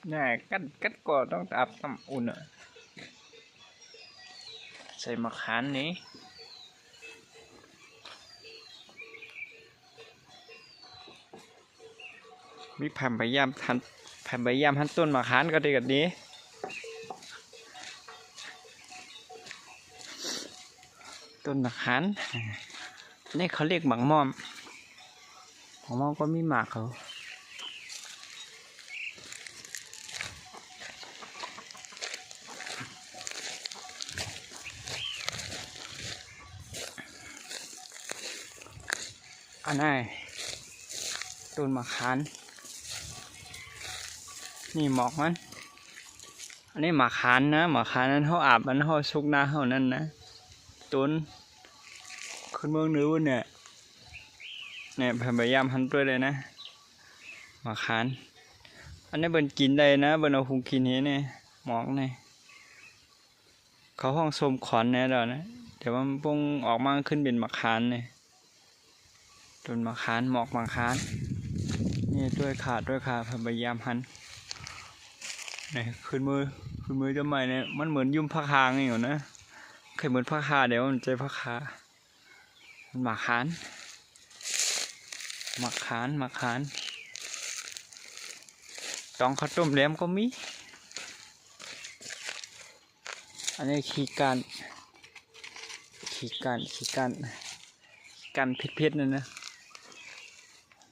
นี่กัดก็ต้องอาบน้ำอุ่นอ่ะใส่มะขามนี้มีแผ่นใบยามทันแผ่นใบยามทันต้นมะขามก็ได้กันนี้ต้นมะขามนี่เขาเรียกหมากม่อมก็มีหมากเขาอันนี้ต้นมะขามนี่หมอกมันอันนี้มะขามนะมะขามนั้นเขาอาบมันเขาชุกหน้าเขานั่นนะต้นขึ้นเมืองนื้อเนี่ยพยายามหันตัวเลยนะมะขามอันนี้เบิ่นกินได้นะเบิ่นเอาหุงกินเนี่ยหมอกเนี่ยเขาห้องสมขอนเนี่ยเดี๋ยวนะเดี๋ยวมันพุ่งออกมาขึ้นเป็นมะขามเนี่ยต้นมะขามหมอกมะขามนี่ด้วยขาพยายามหันเนี่ยขึ้นมือจะใหม่เนี่ยมันเหมือนยุ่มผ้าคางอยู่นะเคยเหมือนผ้าคาเดี๋ยวมันใจผ้าคามันมะขามต้องข้าวต้มแหลมก็มีอันนี้ขี้การเพชรนั่นนะ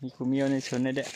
มีกูมีเอาในสวนนี่แหละ